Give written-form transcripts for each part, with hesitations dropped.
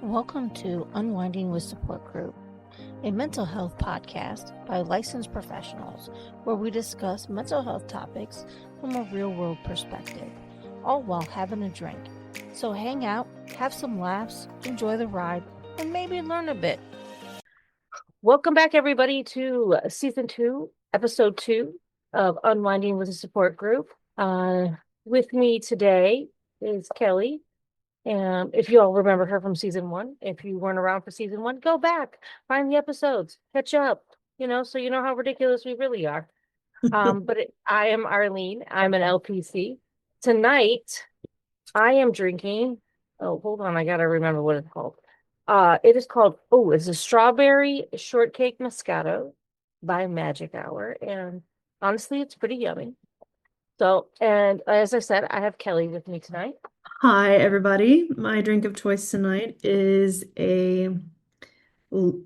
Welcome to Unwinding with Support Group, a mental health podcast by licensed professionals where we discuss mental health topics from a real world perspective, all while having a drink. So hang out, have some laughs, enjoy the ride, and maybe learn a bit. Welcome back, everybody, to Season 2, Episode 2 of Unwinding with a Support Group. With me today is Kelly. And if you all remember her from season 1, if you weren't around for season 1, go back, find the episodes, catch up, so you know how ridiculous we really are. I am Arlene. I'm an LPC. Tonight, I am drinking. Oh, hold on. I got to remember what it's called. It's a strawberry shortcake Moscato by Magic Hour. And honestly, it's pretty yummy. So, and as I said, I have Kelly with me tonight. Hi, everybody. My drink of choice tonight is a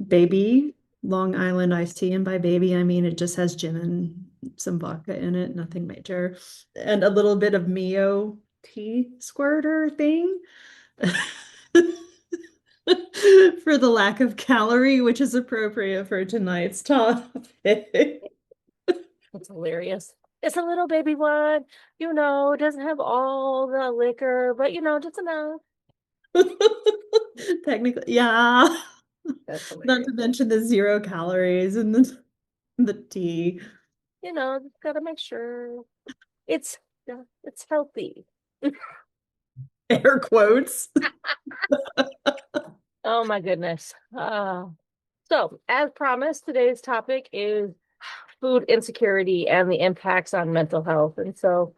baby Long Island iced tea. And by baby, I mean it just has gin and some vodka in it, nothing major. And a little bit of Mio tea squirter thing for the lack of calorie, which is appropriate for tonight's topic. It's hilarious. It's a little baby one, it doesn't have all the liquor, but just enough. Technically, yeah. That's Not hilarious. to mention the 0 calories in the tea. Just gotta make sure it's healthy. Air quotes. Oh my goodness. So as promised, today's topic is food insecurity and the impacts on mental health. And so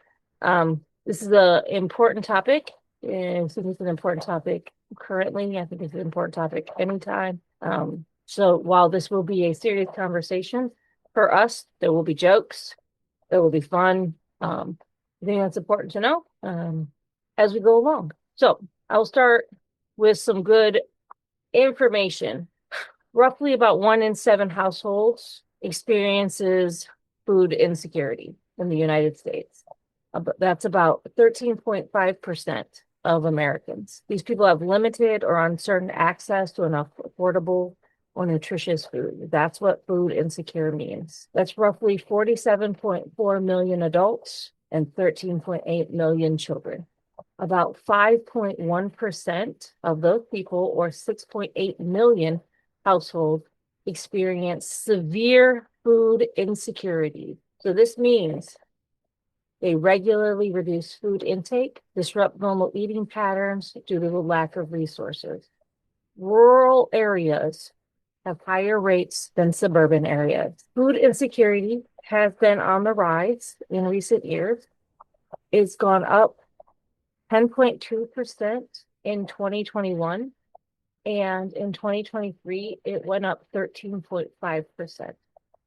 this is an important topic. And since it's an important topic currently, I think it's an important topic anytime. So while this will be a serious conversation for us, there will be jokes, there will be fun. I think that's important to know as we go along. So I'll start with some good information. Roughly about 1 in 7 households experiences food insecurity in the United States. That's about 13.5% of Americans. These people have limited or uncertain access to enough affordable or nutritious food. That's what food insecure means. That's roughly 47.4 million adults and 13.8 million children. About 5.1% of those people, or 6.8 million households, experience severe food insecurity. So this means they regularly reduce food intake, disrupt normal eating patterns due to the lack of resources. Rural areas have higher rates than suburban areas. Food insecurity has been on the rise in recent years. It's gone up 10.2% in 2021. And in 2023, it went up 13.5%.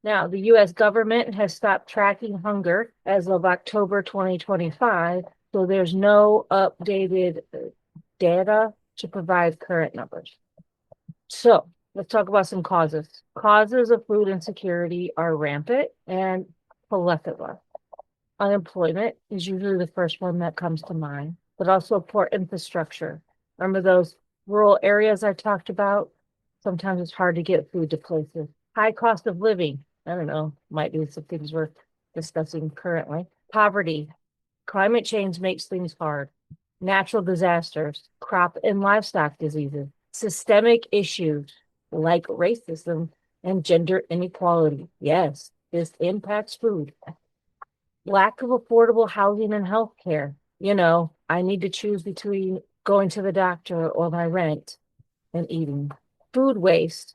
Now, the U.S. government has stopped tracking hunger as of October 2025, so there's no updated data to provide current numbers. So let's talk about some causes. Causes of food insecurity are rampant and plethora. Unemployment is usually the first one that comes to mind, but also poor infrastructure. Remember those rural areas I talked about? Sometimes it's hard to get food to places. High cost of living. I don't know, might be some things we're discussing currently. Poverty. Climate change makes things hard. Natural disasters, crop and livestock diseases, systemic issues like racism and gender inequality. Yes, this impacts food. Lack of affordable housing and health care. I need to choose between going to the doctor or my rent and eating. Food waste,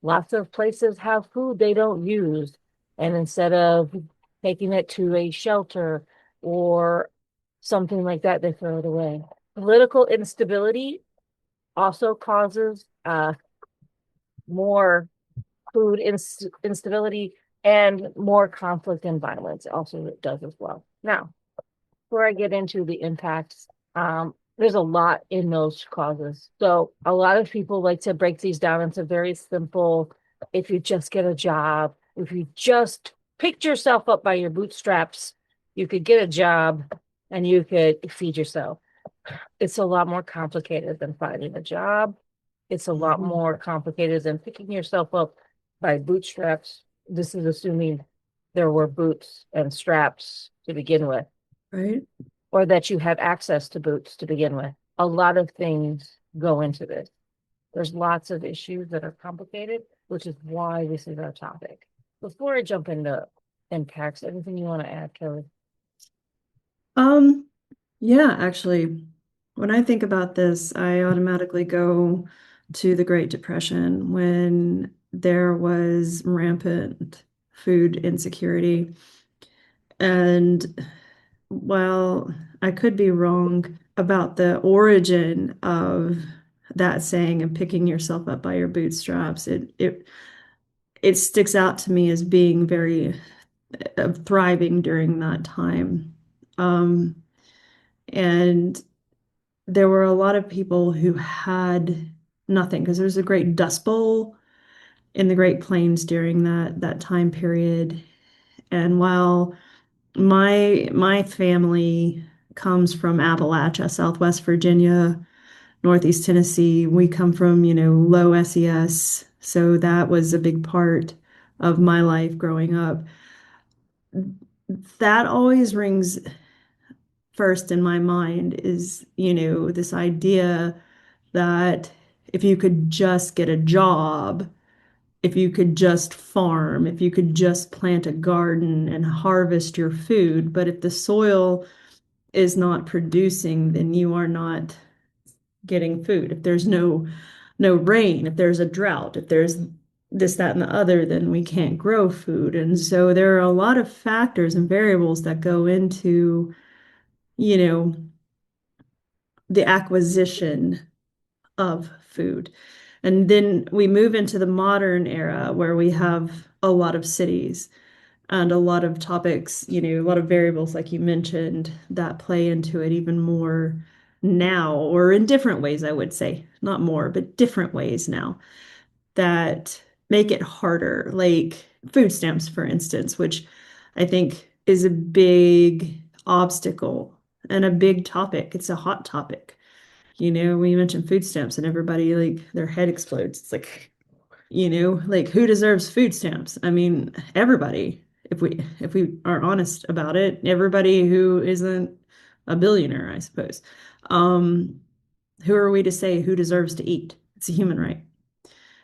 lots of places have food they don't use. And instead of taking it to a shelter or something like that, they throw it away. Political instability also causes more food instability and more conflict and violence. Also, it does as well. Now, before I get into the impacts, there's a lot in those causes. So a lot of people like to break these down into very simple, if you just get a job, if you just picked yourself up by your bootstraps, you could get a job and you could feed yourself. It's a lot more complicated than finding a job. It's a lot Mhm. more complicated than picking yourself up by bootstraps. This is assuming there were boots and straps to begin with, Right? or that you have access to boots to begin with. A lot of things go into this. There's lots of issues that are complicated, which is why this is our topic. Before I jump into impacts, anything you want to add, Kelly? Um, yeah, actually, when I think about this, I automatically go to the Great Depression when there was rampant food insecurity. And while I could be wrong about the origin of that saying and picking yourself up by your bootstraps, it sticks out to me as being very thriving during that time. Um, and there were a lot of people who had nothing because there was a great dust bowl in the Great Plains during that time period. And while my family comes from Appalachia, Southwest Virginia, Northeast Tennessee, we come from, low SES. So that was a big part of my life growing up. That always rings first in my mind is, this idea that if you could just get a job, if you could just farm, if you could just plant a garden and harvest your food, but if the soil is not producing, then you are not getting food. If there's no rain, if there's a drought, if there's this, that, and the other, then we can't grow food. And so there are a lot of factors and variables that go into, you know, the acquisition of food. And then we move into the modern era where we have a lot of cities and a lot of topics, a lot of variables, like you mentioned, that play into it even more now, or in different ways, I would say, not more, but different ways now that make it harder, like food stamps, for instance, which I think is a big obstacle and a big topic. It's a hot topic. When you mention food stamps and everybody like their head explodes. It's like, like who deserves food stamps? I mean, everybody. If we are honest about it, everybody who isn't a billionaire, I suppose. Um, who are we to say who deserves to eat? It's a human right.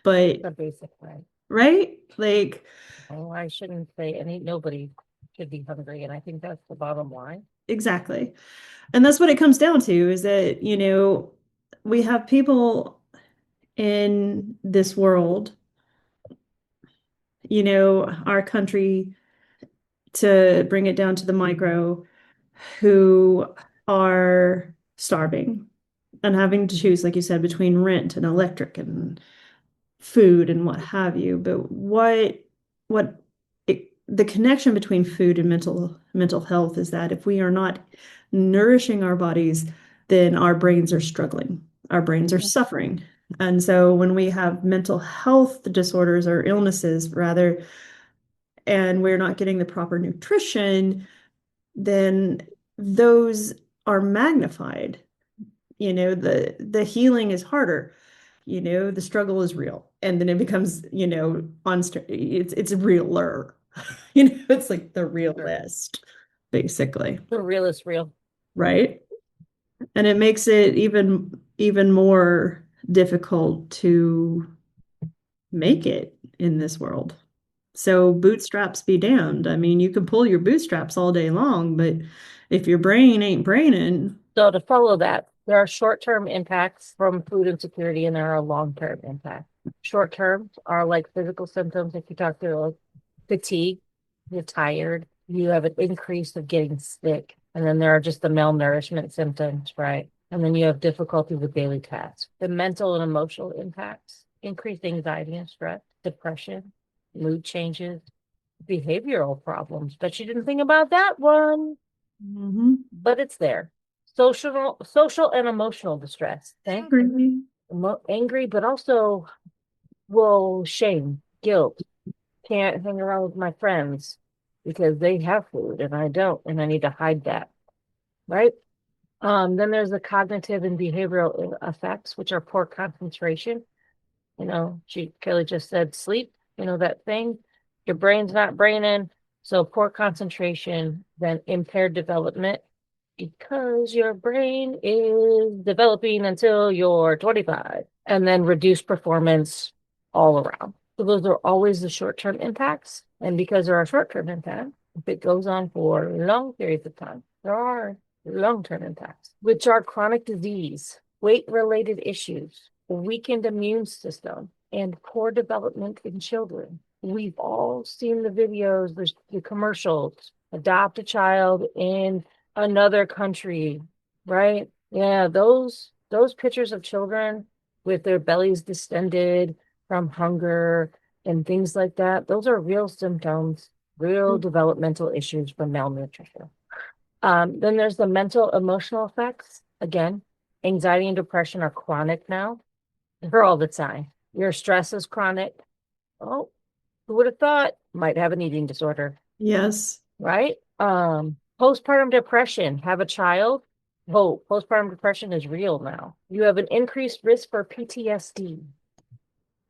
But The basic way. right? Like Oh, I shouldn't say nobody should be hungry, and I think that's the bottom line. exactly. And that's what it comes down to is that, we have people in this world, our country, to bring it down to the micro, who are starving and having to choose, like you said, between rent and electric and food and what have you. But the connection between food and mental health is that if we are not nourishing our bodies, then our brains are struggling. Our brains are suffering. And so when we have mental health disorders or illnesses, rather, and we're not getting the proper nutrition, then those are magnified. The healing is harder. The struggle is real. And then it becomes, it's realer. It's like the Sure. realist, basically, The real is real. right? And it makes it even more difficult to make it in this world. So bootstraps be damned. I mean, you can pull your bootstraps all day long, but if your brain ain't braining, So to follow that, there are short-term impacts from food insecurity and there are long-term impacts. Short term are like physical symptoms. If you talk to like fatigue, you're tired, you have an increase of getting sick. And then there are just the malnourishment symptoms, right? And then you have difficulty with daily tasks. The mental and emotional impacts, increased anxiety and stress, depression, mood changes, behavioral problems. Bet you didn't think about that one, mhm, but it's there. Social and emotional distress. Okay. angry. Angry, but also, well, shame, guilt. Can't hang around with my friends because they have food and I don't, and I need to hide that, right? Then there's the cognitive and behavioral effects, which are poor concentration. Kelly just said sleep, that thing. Your brain's not braining, so poor concentration, then impaired development because your brain is developing until you're 25, and then reduced performance all around. So those are always the short-term impacts. And because there are short-term impacts, if it goes on for long periods of time, there are long-term impacts, which are chronic disease, weight-related issues, weakened immune system, and poor development in children. We've all seen the videos, the commercials, adopt a child in another country, right? Yeah, those pictures of children with their bellies distended from hunger and things like that, those are real symptoms, real developmental issues from malnutrition. Then there's the mental emotional effects. Again, anxiety and depression are chronic now. They're all the time. Your stress is chronic. Oh, who would have thought? Might have an eating disorder, Yes. right? Postpartum depression, have a child. Oh, postpartum depression is real now. You have an increased risk for PTSD.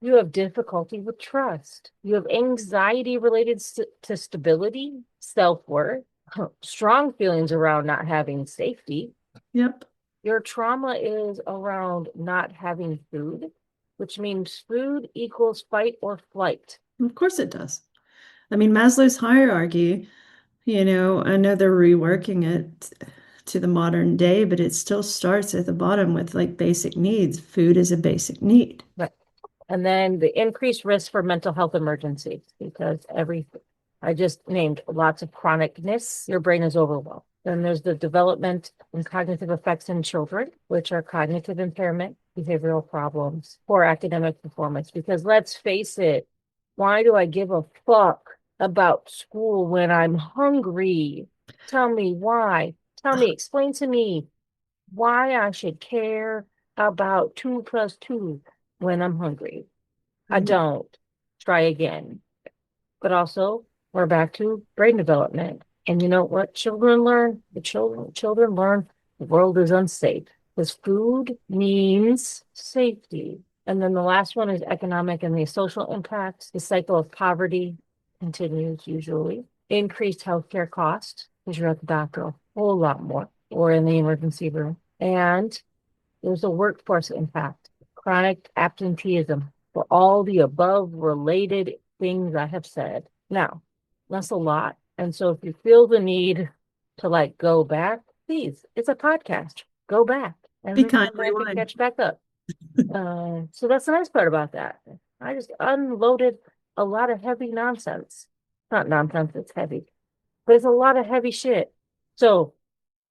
You have difficulty with trust. You have anxiety related to stability, self-worth, strong feelings around not having safety. Yep. Your trauma is around not having food, which means food equals fight or flight. Of course it does. I mean, Maslow's hierarchy, I know they're reworking it to the modern day, but it still starts at the bottom with like basic needs. Food is a basic need. Right. And then the increased risk for mental health emergencies because I just named lots of chronicness. Your brain is overwhelmed. Then there's the development and cognitive effects in children, which are cognitive impairment, behavioral problems, poor academic performance. Because let's face it, why do I give a fuck about school when I'm hungry? Tell me why. Explain to me why I should care about 2 plus 2 when I'm hungry. I Mhm. don't. Try again. But also, we're back to brain development. And you know what children learn? The children learn the world is unsafe because food means safety. And then the last one is economic and the social impacts. The cycle of poverty continues usually. Increased healthcare costs because you're at the doctor a whole lot more or in the emergency room. And there's a workforce impact, chronic absenteeism for all the above related things I have said. Now, that's a lot. And so if you feel the need to like go back, please, it's a podcast. Go back and Be kind, then can rewind. catch back up. So that's the nice part about that. I just unloaded a lot of heavy nonsense. Not nonsense, it's heavy, but it's a lot of heavy shit. So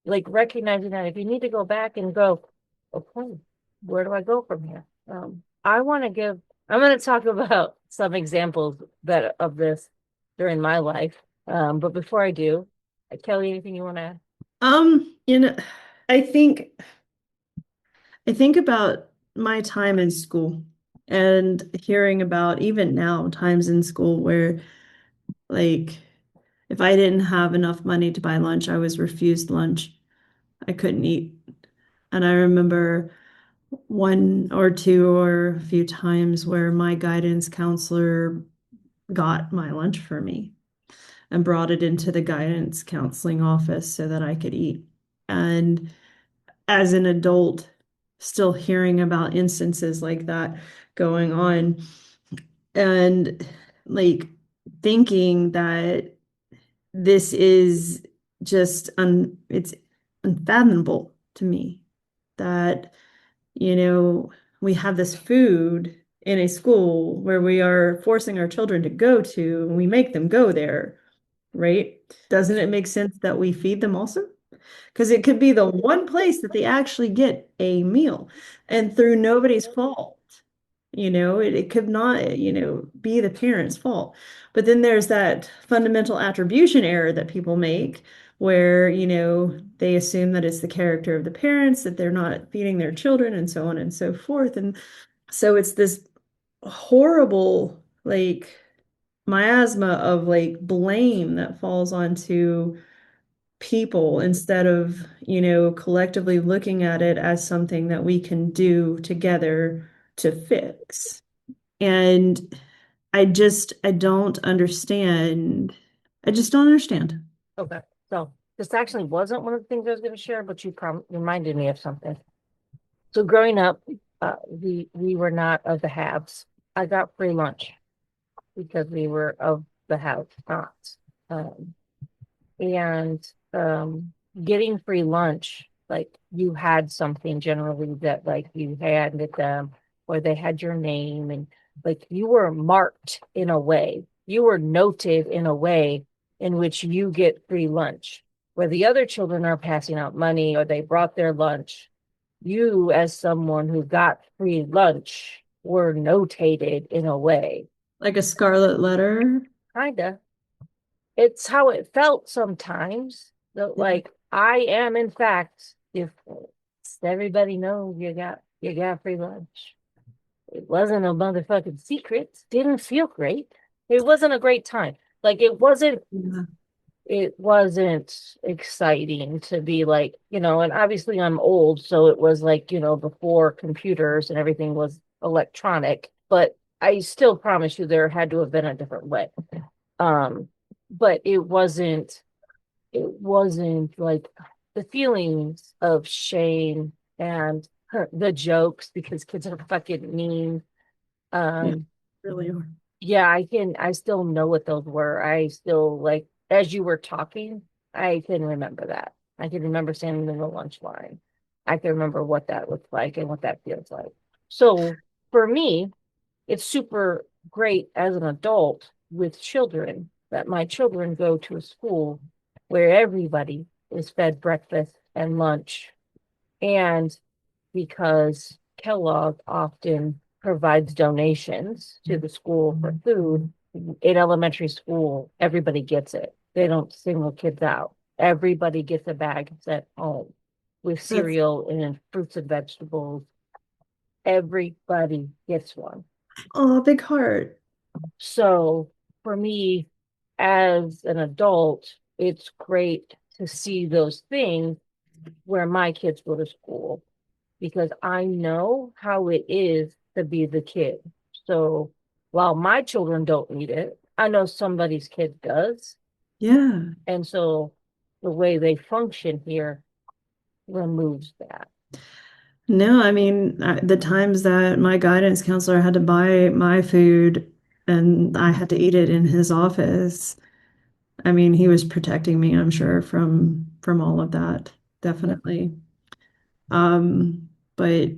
like recognizing that if you need to go back and go, okay, where do I go from here? I'm going to talk about some examples that of this during my life. But before I do, Kelly, anything you want to add? You know, I think I think about my time in school and hearing about even now times in school where like if I didn't have enough money to buy lunch, I was refused lunch. I couldn't eat. And I remember one or two or a few times where my guidance counselor got my lunch for me and brought it into the guidance counseling office so that I could eat. And as an adult, still hearing about instances like that going on and like thinking that this is just it's unfathomable to me that you know we have this food in a school where we are forcing our children to go to and we make them go there, right? Doesn't it make sense that we feed them also? Because it could be the one place that they actually get a meal and through nobody's fault. It could not, be the parents' fault. But then there's that fundamental attribution error that people make where, they assume that it's the character of the parents, that they're not feeding their children, and so on and so forth. And so it's this horrible, like, miasma of like blame that falls onto people instead of, collectively looking at it as something that we can do together to fix. And I don't understand. I just don't understand. Okay. So this actually wasn't one of the things I was going to share, but you reminded me of something. So growing up, we were not of the haves. I got free lunch because we were of the have-nots. And getting free lunch, like you had something generally that like you handed them, or they had your name, and like you were marked in a way, you were noted in a way in which you get free lunch. Where the other children are passing out money or they brought their lunch, you, as someone who got free lunch, were notated in a way. Like a scarlet letter. Kinda. It's how it felt sometimes. That Yeah. like I am in fact different. Everybody knows you got free lunch. It wasn't a motherfucking secret. Didn't feel great. It wasn't a great time. Like Yeah. it wasn't exciting to be like, and obviously I'm old, so it was like, before computers and everything was electronic, but I still promise you there had to have been a different way. Um, but it wasn't like the feelings of shame and the jokes because kids are fucking mean. Yeah. Um, Really are. yeah, I still know what those were. I still like, as you were talking, I can remember that. I can remember standing in the lunch line. I can remember what that looks like and what that feels like. So for me, it's super great as an adult with children that my children go to a school where everybody is fed breakfast and lunch. And because Kellogg often provides donations to the school for food, in elementary school, everybody gets it. They don't single kids out. Everybody gets a bag sent home with That's cereal and fruits and vegetables. Everybody gets one. oh, big heart. So for me, as an adult, it's great to see those things where my kids go to school because I know how it is to be the kid. So while my children don't need it, I know somebody's kid does. Yeah. And so the way they function here removes that. No, I mean, the times that my guidance counselor had to buy my food and I had to eat it in his office. I mean, he was protecting me, I'm sure, from all of that. Yep. Definitely. But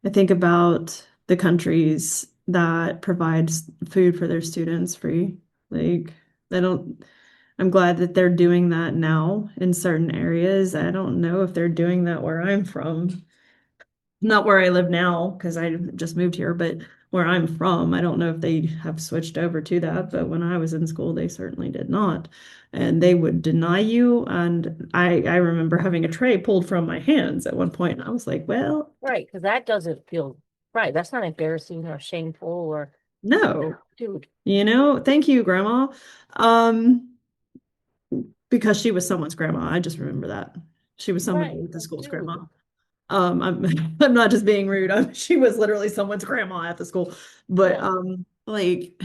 I think about the countries that provides food for their students free. Like, I don't, I'm glad that they're doing that now in certain areas. I don't know if they're doing that where I'm from. Not where I live now, because I just moved here, but where I'm from, I don't know if they have switched over to that. But when I was in school, they certainly did not. And they would deny you. And I remember having a tray pulled from my hands at one point. And I was like, well, Right. Because that doesn't feel right. That's not embarrassing or shameful or, no, dude. thank you, Grandma. Um, because she was someone's grandma. I just remember that. She was somebody Right. at the Like, school's grandma. dude. I'm not just being rude. She was literally someone's grandma at the school. But Yeah. like,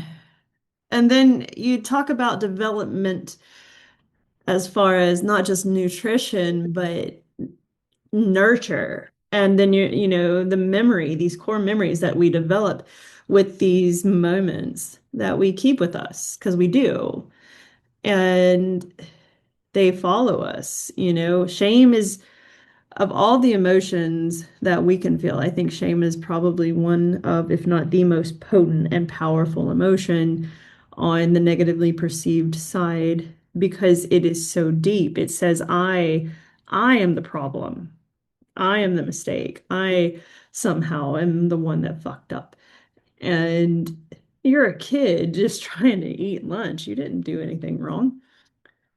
and then you talk about development as far as not just nutrition, but nurture. And then the memory, these core memories that we develop with these moments that we keep with us, because we do. And they follow us. Shame is of all the emotions that we can feel, I think shame is probably one of, if not the most potent and powerful emotion on the negatively perceived side because it is so deep. It says, I am the problem. I am the mistake. I somehow am the one that fucked up. And you're a kid just trying to eat lunch. You didn't do anything wrong.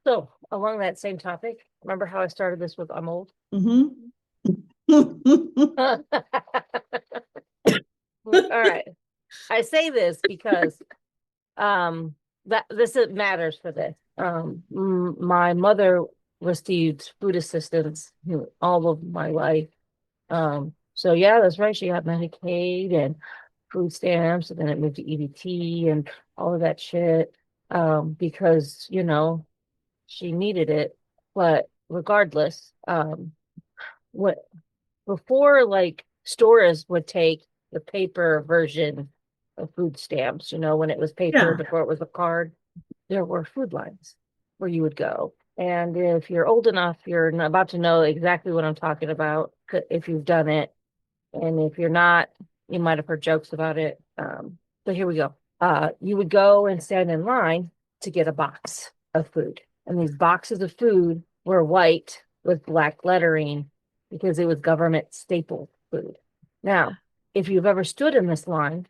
So along that same topic, remember how I started this with I'm old? Hmm. All right. I say this because that this it matters for this. My mother received food assistance all of my life. So yeah, that's right. She got Medicaid and food stamps, and then it moved to EBT and all of that shit. Because, she needed it. But regardless, what before like stores would take the paper version of food stamps, when it was paper Yeah. before it was a card, there were food lines where you would go. And if you're old enough, you're about to know exactly what I'm talking about if you've done it. And if you're not, you might have heard jokes about it. But here we go. You would go and stand in line to get a box of food. And these boxes of food were white with black lettering because it was government staple food. Now, if you've ever stood in this line,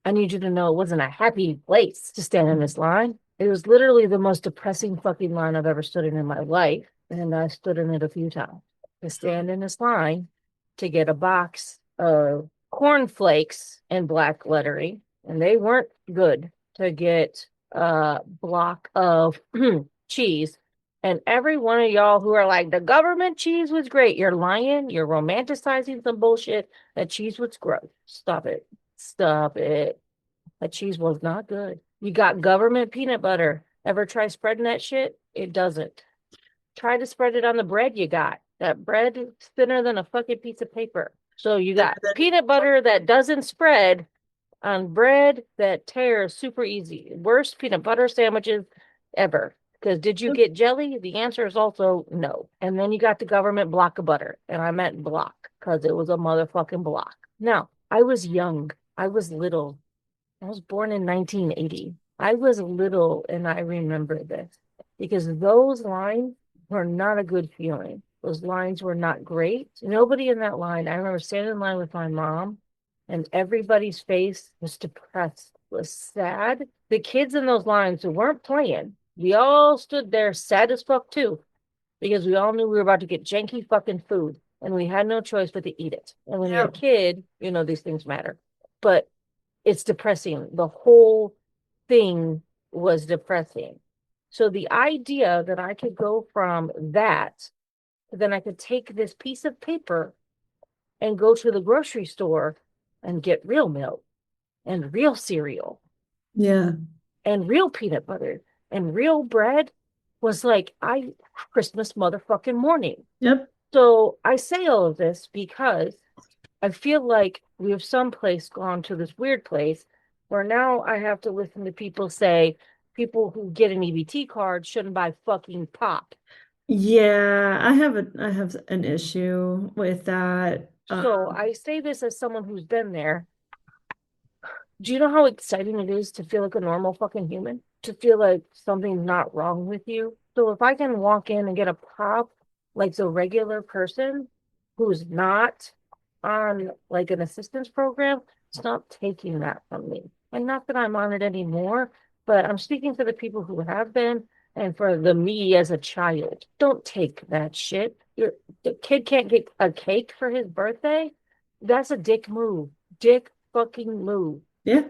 I need you to know it wasn't a happy place to stand in this line. It was literally the most depressing fucking line I've ever stood in my life. And I stood in it a few times to stand in this line to get a box of cornflakes in black lettering. And they weren't good to get a block of cheese. And every one of y'all who are like, the government cheese was great, you're lying. You're romanticizing some bullshit. That cheese was gross. Stop it. Stop it. That cheese was not good. You got government peanut butter. Ever try spreading that shit? It doesn't. Try to spread it on the bread you got. That bread is thinner than a fucking piece of paper. So you got peanut butter that doesn't spread on bread that tears super easy. Worst peanut butter sandwiches ever. Because did you get jelly? The answer is also no. And then you got the government block of butter. And I meant block because it was a motherfucking block. Now, I was young. I was little. I was born in 1980. I was little and I remember this because those lines were not a good feeling. Those lines were not great. Nobody in that line, I remember standing in line with my mom and everybody's face was depressed, was sad. The kids in those lines who weren't playing, we all stood there sad as fuck too because we all knew we were about to get janky fucking food and we had no choice but to eat it. And when you're a Yep. kid, these things matter. But it's depressing. The whole thing was depressing. So the idea that I could go from that, then I could take this piece of paper and go to the grocery store and get real milk and real cereal Yeah. and real peanut butter and real bread was like I Christmas motherfucking morning. Yep. So I say all of this because I feel like we have someplace gone to this weird place where now I have to listen to people say people who get an EBT card shouldn't buy fucking pop. Yeah, I have an issue with that. So I say this as someone who's been there. Do you know how exciting it is to feel like a normal fucking human? To feel like something's not wrong with you? So if I can walk in and get a pop like the regular person who's not on like an assistance program, stop taking that from me. And not that I'm on it anymore, but I'm speaking for the people who have been and for the me as a child. Don't take that shit. The kid can't get a cake for his birthday. That's a dick move. Dick fucking move. Yeah.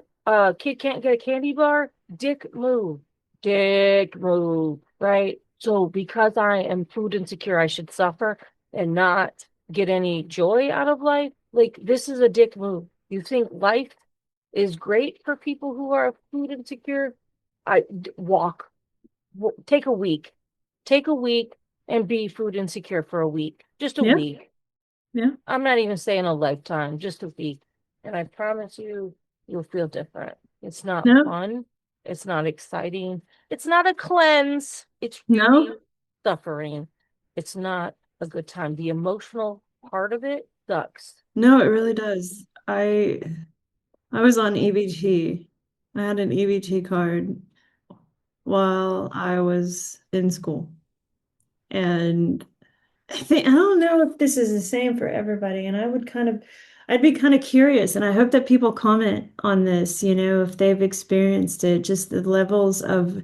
Kid can't get a candy bar. Dick move. Dick move. Right? So because I am food insecure, I should suffer and not get any joy out of life. Like this is a dick move. You think life is great for people who are food insecure? Walk, take a week, take a week and be food insecure for a week, just a Yeah. week. Yeah. I'm not even saying a lifetime, just a week. And I promise you, you'll feel different. It's not No. fun. It's not exciting. It's not a cleanse. It's really No. suffering. It's not a good time. The emotional part of it sucks. No, it really does. I was on EBT. I had an EBT card while I was in school. And I don't know if this is the same for everybody. And I'd be kind of curious. And I hope that people comment on this, if they've experienced it, just the levels of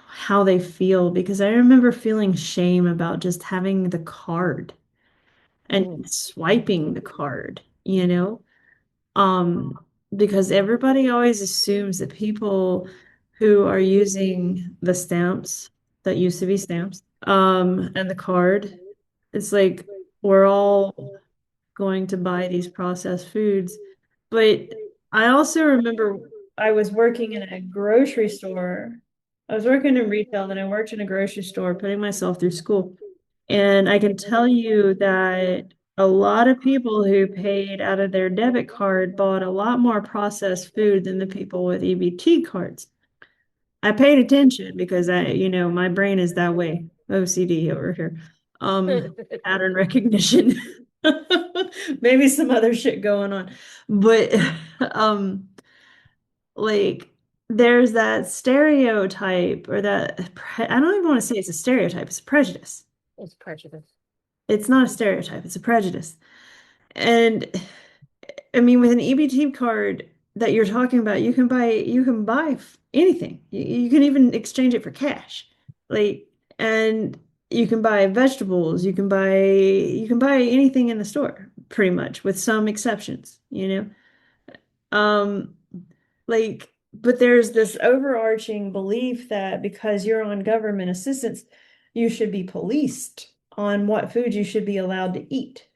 how they feel. Because I remember feeling shame about just having the card and Mm. swiping the card, Um, because everybody always assumes that people who are using the stamps that used to be stamps and the card. It's like we're all going to buy these processed foods. But I also remember I was working in a grocery store. I was working in retail, and I worked in a grocery store, putting myself through school. And I can tell you that a lot of people who paid out of their debit card bought a lot more processed food than the people with EBT cards. I paid attention because my brain is that way. OCD over here. Pattern recognition. Maybe some other shit going on. But um like there's that stereotype or I don't even want to say it's a stereotype, it's a prejudice. It's prejudice. It's not a stereotype, it's a prejudice. And I mean, with an EBT card that you're talking about, you can buy anything. You can even exchange it for cash. Like, and you can buy vegetables, you can buy anything in the store, pretty much, with some exceptions, you know? Um, but there's this overarching belief that because you're on government assistance, you should be policed on what food you should be allowed to eat.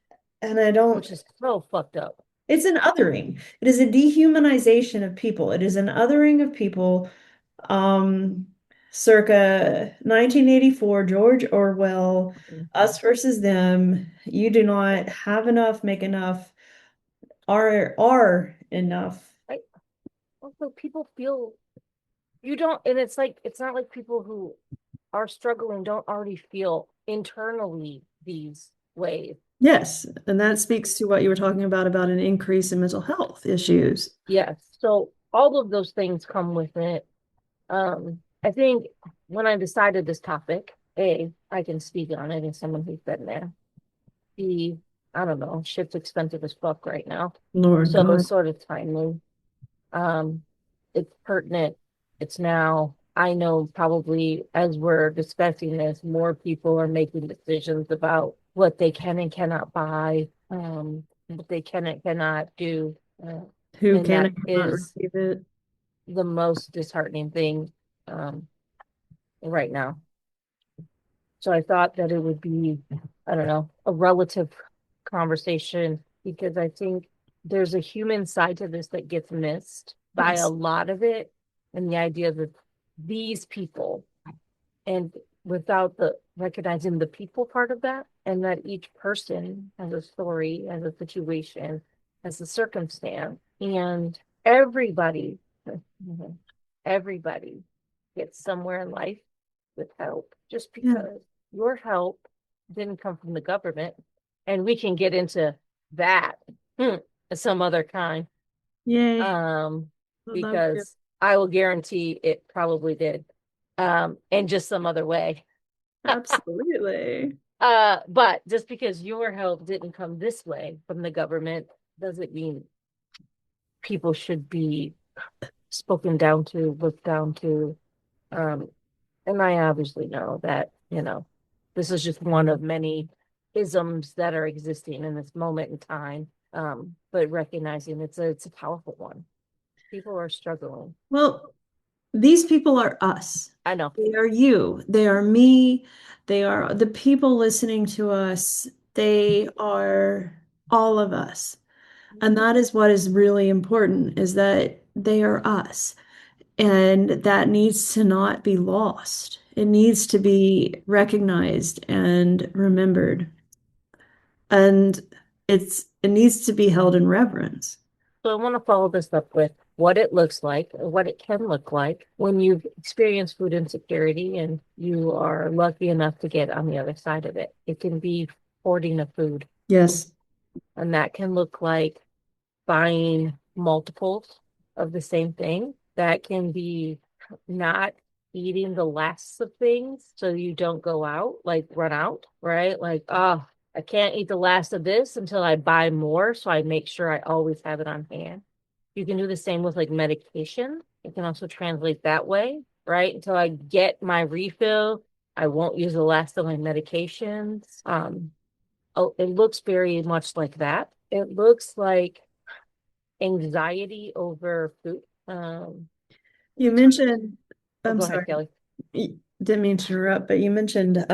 And I don't Which is so fucked up. it's an othering. It is a dehumanization of people. It is an othering of people. Um, Circa 1984, George Orwell, Us versus Them. You do not have enough, make enough, are enough. Right? Also, people feel you don't, and it's like it's not like people who are struggling don't already feel internally these ways. Yes, and that speaks to what you were talking about an increase in mental health issues. Yes. So all of those things come with it. I think when I decided this topic, A, I can speak on it as someone who's been there. B, I don't know, shit's expensive as fuck right now. Lord So God. it's sort of timely. Um, it's pertinent. It's now. I know probably as we're discussing this, more people are making decisions about what they can and cannot buy, what they can and cannot do. Who And can that and cannot is receive it? the most disheartening thing um, right now. So I thought that it would be, I don't know, a relative conversation because I think there's a human side to this that gets missed by a Yes. lot of it. And the idea that these people, and without the recognizing the people part of that, and that each person has a story, has a situation, has a circumstance, and everybody, everybody gets somewhere in life with help just Yeah. because your help didn't come from the government. And we can get into that hmm, some other time. Yay. Um, Would love to. because I will guarantee it probably did. And just some other way. Absolutely. But just because your help didn't come this way from the government doesn't mean people should be spoken down to, looked down to. Um, and I obviously know that, this is just one of many isms that are existing in this moment in time. But recognizing it's a powerful one. People are struggling. Well, these people are us. I know. They are you. They are me. They are the people listening to us. They are all of us. And that is what is really important is that they are us. And that needs to not be lost. It needs to be recognized and remembered. And it needs to be held in reverence. So I want to follow this up with what it looks like, or what it can look like when you've experienced food insecurity and you are lucky enough to get on the other side of it. It can be hoarding of food, Yes. and that can look like buying multiples of the same thing. That can be not eating the last of things so you don't go out, like run out, right? Like, oh, I can't eat the last of this until I buy more. So I make sure I always have it on hand. You can do the same with like medication. It can also translate that way, right? Until I get my refill, I won't use the last of my medications. Oh, it looks very much like that. It looks like anxiety over food. You We talked. mentioned, Oh, I'm go ahead, sorry. Kelly. didn't mean to interrupt, but you mentioned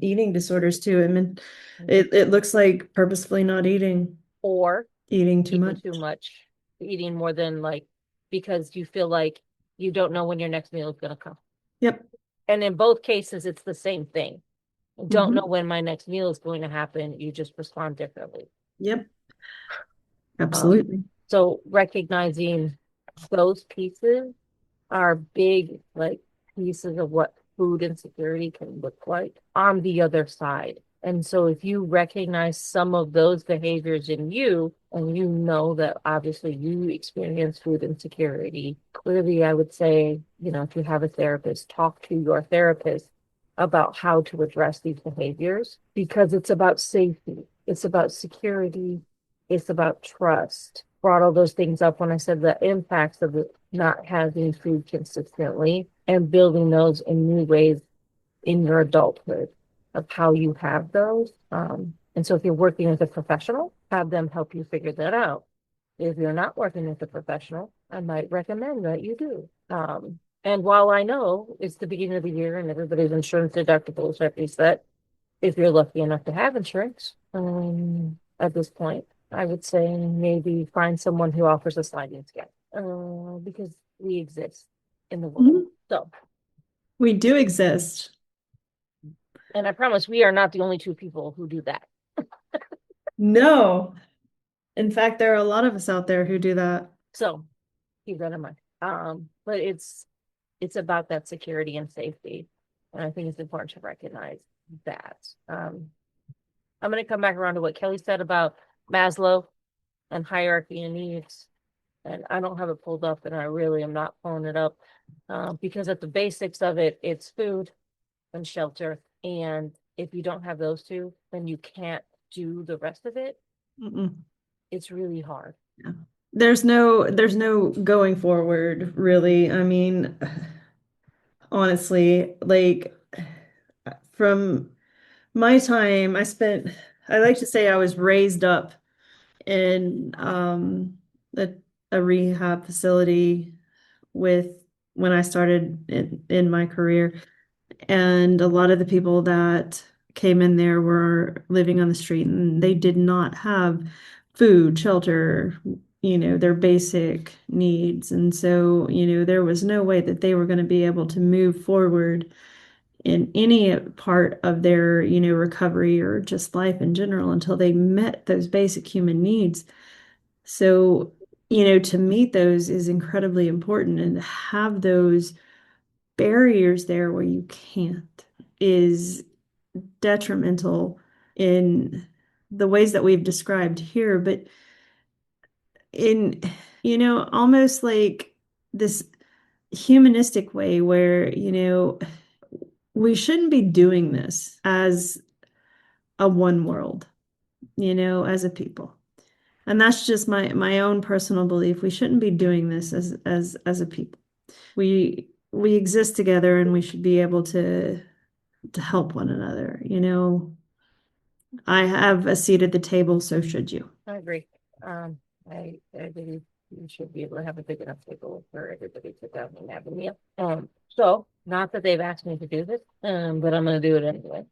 eating disorders too. I mean, Mhm. it looks like purposefully not eating, Or eating too eating much. too much, eating more than like because you feel like you don't know when your next meal is going to come. Yep. And in both cases, it's the same thing. Don't know Hmm. when my next meal is going to happen. You just respond differently. Yep. Um, Absolutely. so recognizing those pieces are big, like pieces of what food insecurity can look like on the other side. And so if you recognize some of those behaviors in you, and you know that obviously you experience food insecurity, clearly I would say, if you have a therapist, talk to your therapist about how to address these behaviors because it's about safety, it's about security, it's about trust. Brought all those things up when I said the impacts of not having food consistently and building those in new ways in your adulthood of how you have those. And so if you're working with a professional, have them help you figure that out. If you're not working with a professional, I might recommend that you do. And while I know it's the beginning of the year and everybody's insurance deductibles are reset, if you're lucky enough to have insurance, at this point, I would say maybe find someone who offers a sliding scale, because we exist in the world. Mhm. So, We do exist. and I promise we are not the only two people who do that. No. In fact, there are a lot of us out there who do that. So keep that in mind. But it's about that security and safety. And I think it's important to recognize that. I'm going to come back around to what Kelly said about Maslow and hierarchy and needs. And I don't have it pulled up, and I really am not pulling it up because at the basics of it, it's food and shelter. And if you don't have those two, then you can't do the rest of it. Mm-mm. It's really hard. Yeah. There's no going forward, really. I mean, honestly, like from my time, I like to say I was raised up in a, a rehab facility with when I started in my career. And a lot of the people that came in there were living on the street and they did not have food, shelter, their basic needs. And so, there was no way that they were going to be able to move forward in any part of their, recovery or just life in general until they met those basic human needs. So, to meet those is incredibly important and to have those barriers there where you can't is detrimental in the ways that we've described here, but in, almost like this humanistic way where, we shouldn't be doing this as a one world, as a people. And that's just my own personal belief. We shouldn't be doing this as a people. We exist together and we should be able to help one another. I have a seat at the table, so should you. I agree. Um, I believe you should be able to have a big enough table for everybody to sit down and have a meal. So not that they've asked me to do this, but I'm going to do it anyway.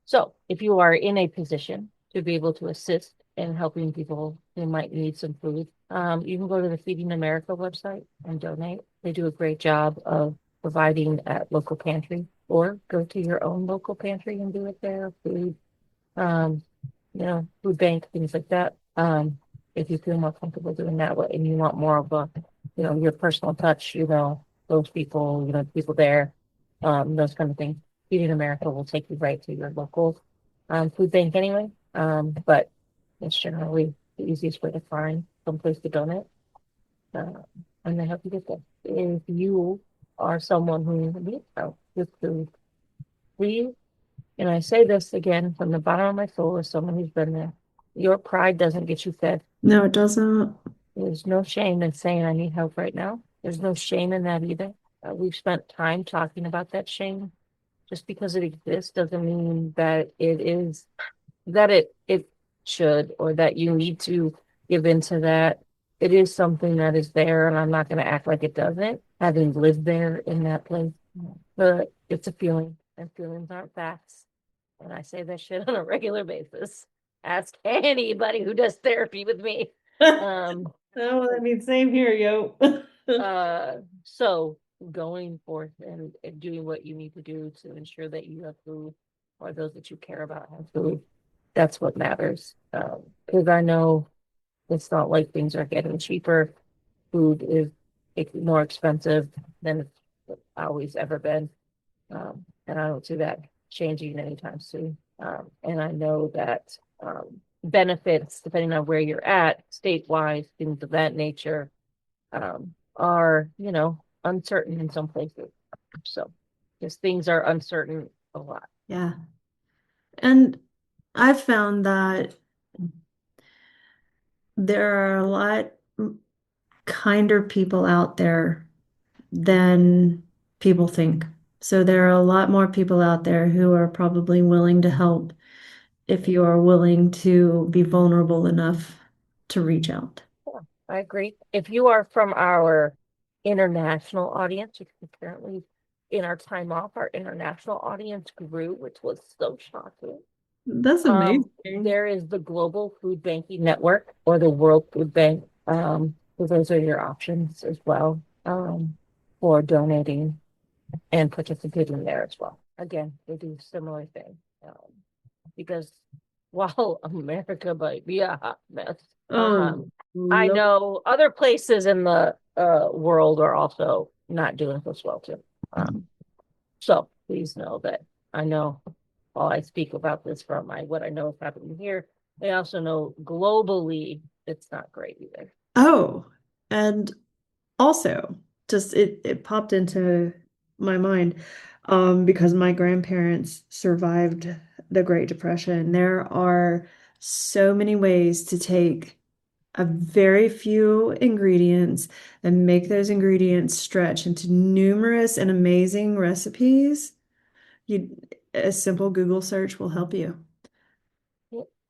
So if you are in a position to be able to assist in helping people who might need some food, you can go to the Feeding America website and donate. They do a great job of providing at local pantry, or go to your own local pantry and do it there. Food, um, food bank, things like that. If you feel more comfortable doing that way and you want more of a, your personal touch, those people, people there, those kind of things. Feeding America will take you right to your local food bank anyway. But it's generally the easiest way to find someplace to donate. Uh, and they help you get there. If you are someone who needs help with food, please, and I say this again from the bottom of my soul as someone who's been there. Your pride doesn't get you fed. No, it doesn't. There's no shame in saying I need help right now. There's no shame in that either. We've spent time talking about that shame. Just because it exists doesn't mean that it should, or that you need to give into that. It is something that is there, and I'm not going to act like it doesn't, having lived there in that place. But It's a feeling, and feelings aren't facts. And I say that shit on a regular basis. Ask anybody who does therapy with me. Um, Oh, I mean, same here, yo. so going forth and doing what you need to do to ensure that you have food or those that you care about have food, that's what matters. Because I know it's not like things are getting cheaper. Food is more expensive than it's always ever been. And I don't see that changing anytime soon. And I know that benefits, depending on where you're at, statewide, things of that nature, are, uncertain in some places. So, because things are uncertain a lot. Yeah. And I've found that there are a lot kinder people out there than people think. So there are a lot more people out there who are probably willing to help if you are willing to be vulnerable enough to reach out. Yeah, I agree. If you are from our international audience, which is currently in our time off, our international audience grew, which was so shocking. That's amazing. There is the Global Food Banking Network or the World Food Bank. So those are your options as well, for donating and participating there as well. Again, they do similar thing. Because while America might be a hot mess, Oh, I Lord. know other places in the world are also not doing so well too. So please know that I know while I speak about this from what I know is happening here, I also know globally it's not great either. Oh, and also, just it popped into my mind because my grandparents survived the Great Depression. There are so many ways to take a very few ingredients and make those ingredients stretch into numerous and amazing recipes. You, a simple Google search will help you.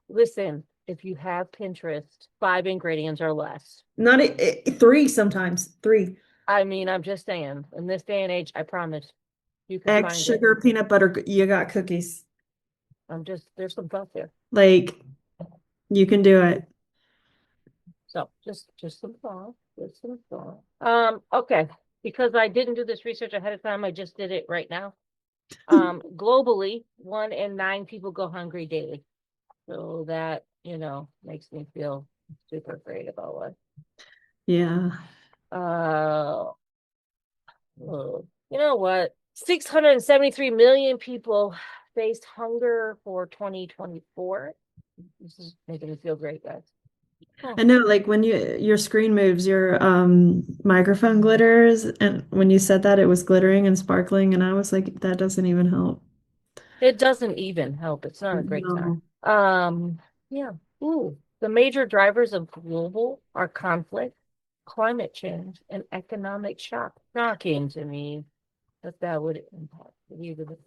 Listen, if you have Pinterest, 5 ingredients or less. Not three sometimes, three. I mean, I'm just saying, in this day and age, I promise you can Eggs, find it. sugar, peanut butter, you got cookies. There's some stuff there. Like you can do it. So just some thought, just some thought. Okay. Because I didn't do this research ahead of time, I just did it right now. Globally, 1 in 9 people go hungry daily. So that, makes me feel super great about what. Yeah. Uh, you know what? 673 million people faced hunger for 2024. This is making me feel great, guys. Oh, I know, like when your screen moves, your microphone glitters, and when you said that, it was glittering and sparkling, and I was like, that doesn't even help. it doesn't even help. It's not a great time. No. Yeah. Ooh, the major drivers of global are conflict, climate change, and economic shock. Shocking to me that would impact these are the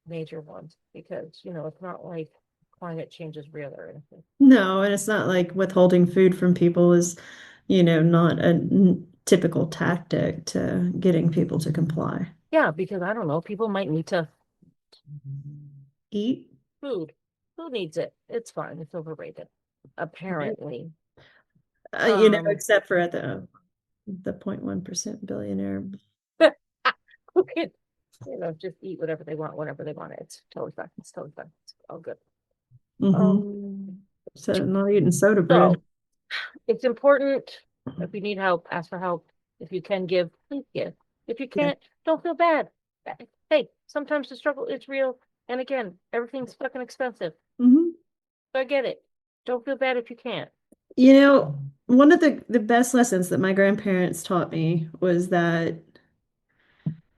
major ones because it's not like climate change is real or anything. No, and it's not like withholding food from people is, not a typical tactic to getting people to comply. Yeah, because I don't know, people might need to Eat. food. Who needs it? It's fine. It's overrated. Apparently. Um, Except for the 0.1% billionaire. who can, just eat whatever they want, whenever they want it. It's totally fine. It's totally fine. It's all good. Hmm. Um, So not eating soda bread. so it's important. If you need help, ask for help. If you can give, please give. If you Yeah. can't, don't feel bad. Hey, sometimes the struggle is real. And again, everything's fucking expensive. Hmm. So I get it. Don't feel bad if you can't. One of the best lessons that my grandparents taught me was that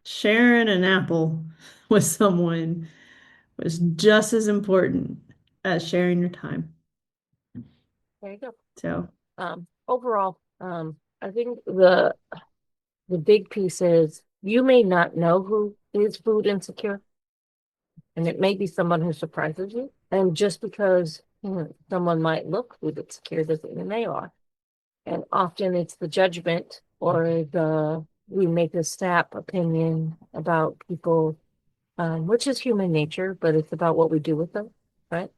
sharing an apple with someone was just as important as sharing your time. There you go. So, Overall, I think the big piece is you may not know who is food insecure, and it may be someone who surprises you. And just because someone might look food insecure doesn't mean they are. And often it's the judgment or we make a snap opinion about people which is human nature, but it's about what we do with them, right?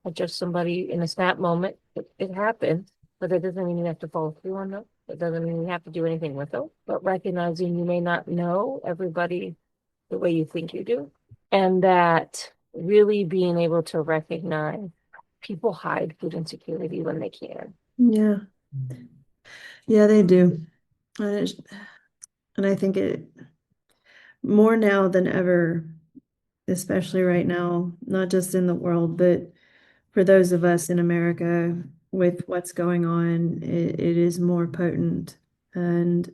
Not just somebody in a snap moment. It happens, but it doesn't mean you have to follow through on them. It doesn't mean you have to do anything with them, but recognizing you may not know everybody the way you think you do, and that really being able to recognize people hide food insecurity when they can. Yeah. Yeah, they do. And, and I think it more now than ever, especially right now, not just in the world, but for those of us in America with what's going on, it is more potent. And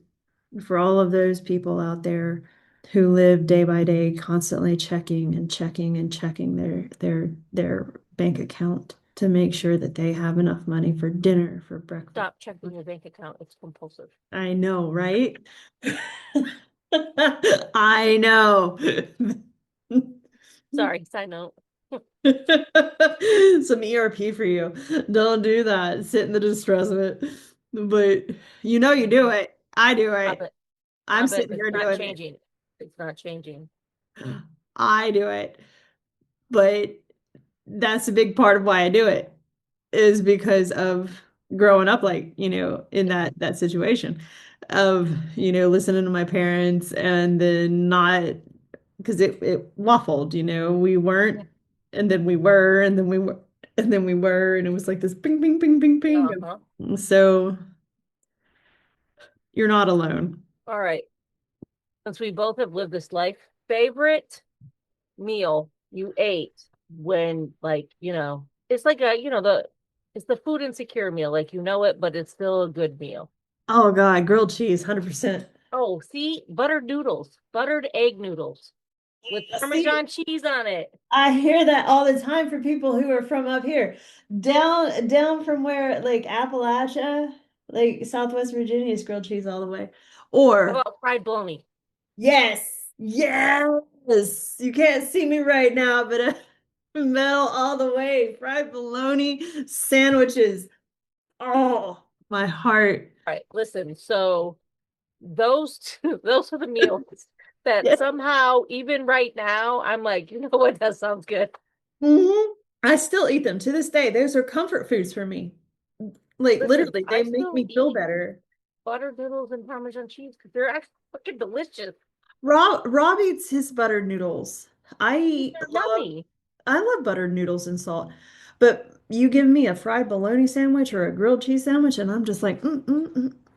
for all of those people out there who live day by day, constantly checking and checking and checking their bank account to make sure that they have enough money for dinner, for breakfast. Stop checking your bank account. It's compulsive. I know, right? I know. Sorry, side note. Some ERP for you. Don't do that. Sit in the distress of it. But you know you do it. I do Stop it. it. I'm Stop it. sitting It's here not doing it. changing. It's not changing. I do it. But that's a big part of why I do it is because of growing up like, in that situation of, listening to my parents and then not because it waffled, we weren't Yeah. and then we were and then we were and then we were and it was like this ping ping ping ping ping. Uh-huh. So you're not alone. All right. Since we both have lived this life, favorite meal you ate when, like, it's like it's the food insecure meal. Like, you know it, but it's still a good meal. Oh God, grilled cheese, 100%. Oh, see, buttered noodles, buttered egg noodles with See, Parmesan cheese on it. I hear that all the time for people who are from up here. Down from where like Appalachia, like Southwest Virginia is grilled cheese all the way. How Or about fried bologna? yes, yes. You can't see me right now, but metal all the way. Fried bologna sandwiches. Oh, my heart. All right, listen. So those two, those are the meals that Yeah. somehow, even right now, I'm like, you know what? That sounds good. hmm I still eat them to this day. Those are comfort foods for me. Like Listen, literally, they I make still me feel eat better. buttered noodles and Parmesan cheese because they're actually fucking delicious. Rob eats his buttered noodles. They're yummy. I love buttered noodles and salt. But you give me a fried bologna sandwich or a grilled cheese sandwich, and I'm just like,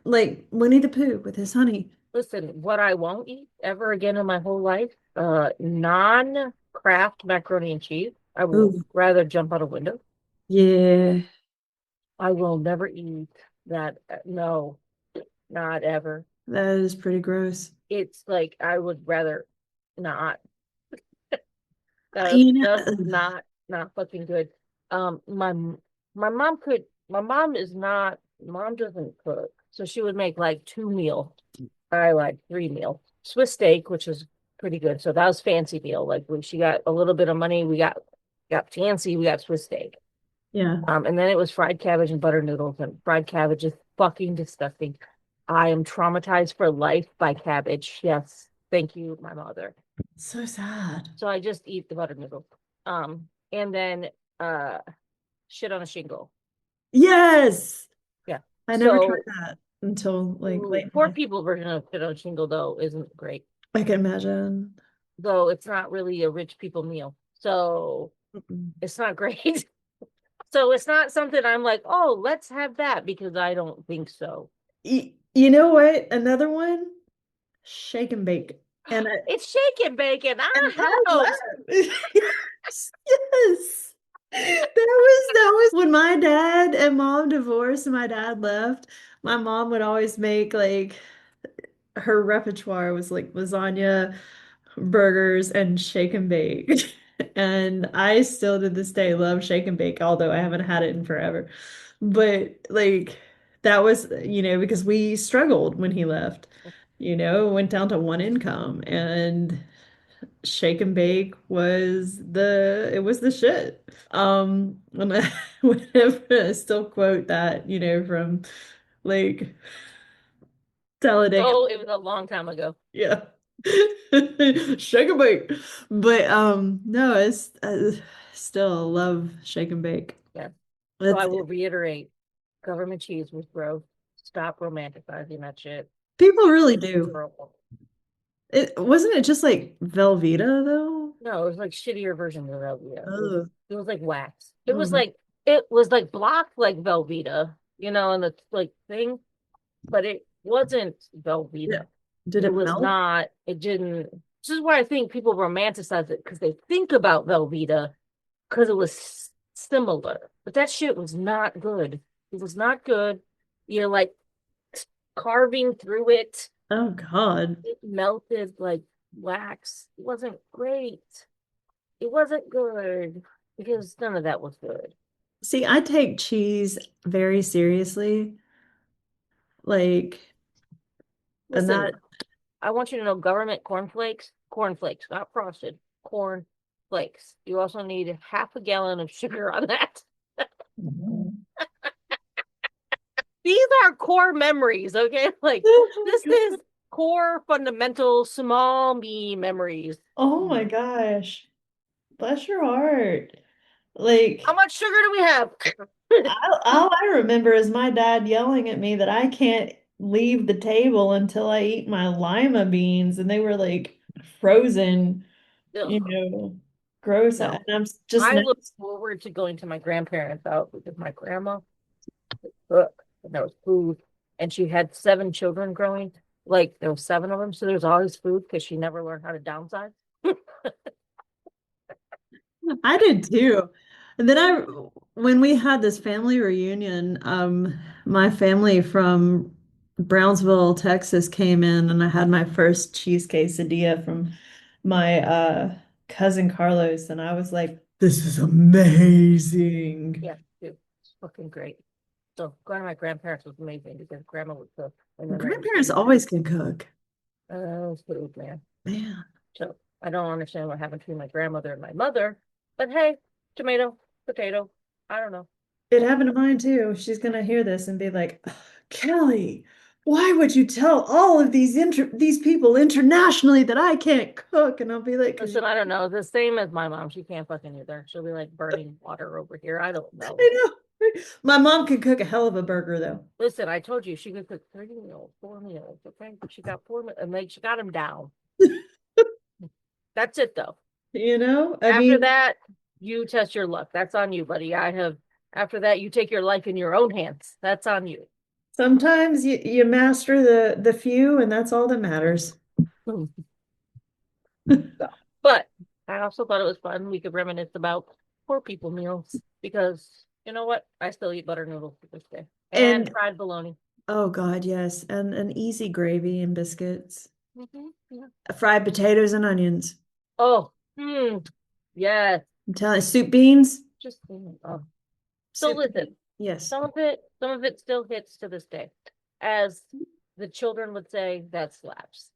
like Winnie the Pooh with his honey. Listen, what I won't eat ever again in my whole life, non-craft macaroni and cheese. I will Ooh, rather jump out a window. yeah, I will never eat that. No, not ever. that is pretty gross. It's like I would rather not. That's You just know, not fucking good. My mom is not. Mom doesn't cook, so she would make like two meal. I like three meal Swiss steak, which is pretty good. So that was fancy meal. Like when she got a little bit of money, we got fancy. We got Swiss steak. yeah, And then it was fried cabbage and butter noodles, and fried cabbage is fucking disgusting. I am traumatized for life by cabbage. Yes, thank you, my mother. so sad. So I just eat the butter noodles. And then uh shit on a shingle. Yes, Yeah. I never tried So that until like late ooh, in poor life. people version of shit on a shingle though isn't great. I can imagine. Though it's not really a rich people meal. So Mm-mm. it's not great. So it's not something I'm like, oh, let's have that because I don't think so. You know what? Another one, shake and bake. And It's shake and bake and and I I love love. yes, yes. That was when my dad and mom divorced and my dad left. My mom would always make like her repertoire was like lasagna, burgers, and shake and bake. And I still to this day love shake and bake, although I haven't had it in forever. But like that was, because we struggled when he left, went down to one income and shake and bake was the shit. When I, whenever I still quote that, from like Talladega. Oh, it was a long time ago. Yeah. Shake and bake. But no, it's still love shake and bake. Yeah. So I It's will reiterate, government cheese was gross. Stop romanticizing that shit. people really It's do. horrible. It wasn't it just like Velveeta though? No, it was like shittier version of Velveeta. Oh, It was like wax. oh. It was like blocked like Velveeta, you know, and the like thing, but it wasn't Yeah. Velveeta. Did It it was melt? not, it didn't. This is why I think people romanticize it because they think about Velveeta because it was similar. But that shit was not good. It was not good. You're like carving through it. Oh God. It melted like wax. It wasn't great. It wasn't good because none of that was good. See, I take cheese very seriously. Like, and that, Listen, I want you to know government cornflakes, not frosted, corn flakes. You also need half a gallon of sugar on that. These are core memories, okay? Like this is core fundamental small me memories. oh my gosh. Bless your heart. How Like, much sugar do we have? all I remember is my dad yelling at me that I can't leave the table until I eat my lima beans, and they were like frozen, you Ugh, know, gross. And no. I'm just I now. look forward to going to my grandparents' house because my grandma cooked and there was food and she had seven children growing. Like there was seven of them, so there was always food because she never learned how to downsize. I did too. And then when we had this family reunion, my family from Brownsville, Texas came in and I had my first cheese quesadilla from my cousin Carlos, and I was like, this is amazing. Yeah, dude, it's fucking great. So going to my grandparents was amazing because grandma would cook and then there was Grandparents food. always can cook. Food, man. Man, So I don't understand what happened between my grandmother and my mother, but hey, tomato, potato, I don't know. it happened to mine too. She's gonna hear this and be like, Kelly, why would you tell all of these people internationally that I can't cook? And I'll be like, because Listen, I don't know. The same as my mom. She can't fucking either. She'll be like burning water over here. I don't know. I know. My mom can cook a hell of a burger though. Listen, I told you she could cook 30 meals, 4 meals. Okay. She got 4 meals and like she got them down. That's it though. You know, I After mean, that, you test your luck. That's on you, buddy. After that, you take your life in your own hands. That's on you. sometimes you master the few, and that's all that matters. So, but I also thought it was fun. We could reminisce about poor people meals because you know what? I still eat butter noodles to this day and And fried bologna. oh God, yes, and an easy gravy and biscuits, Yeah. fried potatoes and onions. Oh, yes. I'm telling you, soup beans, Just oh. So soup beans. listen, Yes. some of it still hits to this day. As the children would say, that slaps.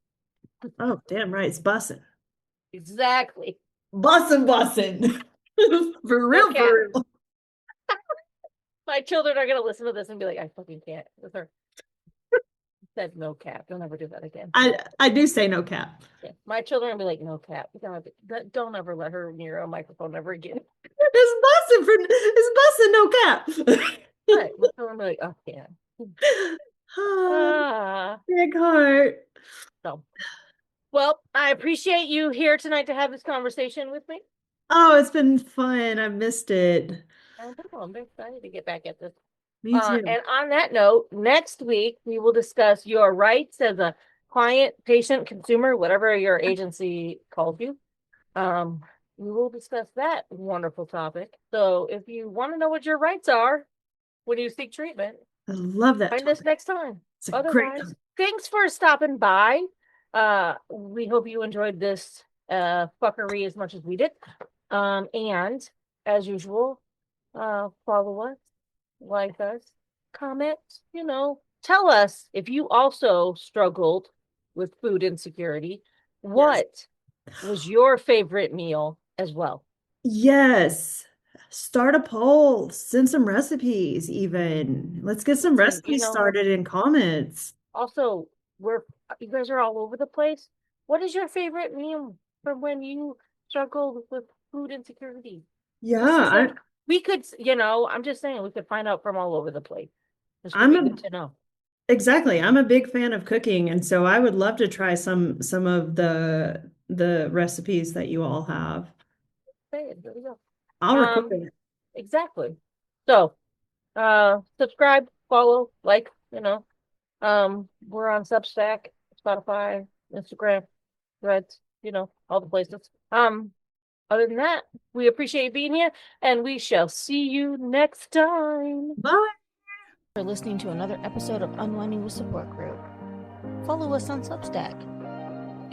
Oh, damn right, it's bussin'. Exactly. Bussin'. For No real, cap. for real. My children are gonna listen to this and be like, I fucking can't. With her said no cap. Don't ever do that again. I do say no cap. Yeah. My children will be like, no cap. Don't ever let her near a microphone ever again. It's bussin' no cap. Right. My children will be like, oh yeah. Ah, Ah. big heart. So well, I appreciate you here tonight to have this conversation with me. Oh, it's been fun. I missed it. I know, I'm very excited to get back at this. Me too. And on that note, next week we will discuss your rights as a client, patient, consumer, whatever your agency calls you. Um, we will discuss that wonderful topic. So if you want to know what your rights are when you seek treatment, I love that find us topic. next time. It's a great Otherwise, topic. thanks for stopping by. We hope you enjoyed this fuckery as much as we did. And as usual, follow us, like us, comment, tell us if you also struggled with food insecurity. Yes. What was your favorite meal as well? Yes. Start a poll. Send some recipes, even. Let's get some Listen, recipes started in comments. also we're you guys are all over the place. What is your favorite meal from when you struggled with food insecurity? This is Yeah, like we could, I'm just saying we could find out from all over the place. This would I'm be a good to know. exactly. I'm a big fan of cooking, and so I would love to try some of the recipes that you all have. Say it. There we go. I'll record Um, it. exactly. So, subscribe, follow, like, we're on Substack, Spotify, Instagram, Threads, all the places. Other than that, we appreciate you being here, and we shall see you next time. Bye. For listening to another episode of Unwinding with Support Group. Follow us on Substack.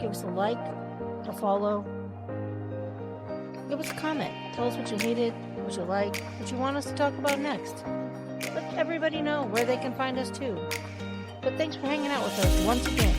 Give us a like, a follow. Give us a comment. Tell us what you hated, what you like, what you want us to talk about next. Let everybody know where they can find us too. But thanks for hanging out with us once again.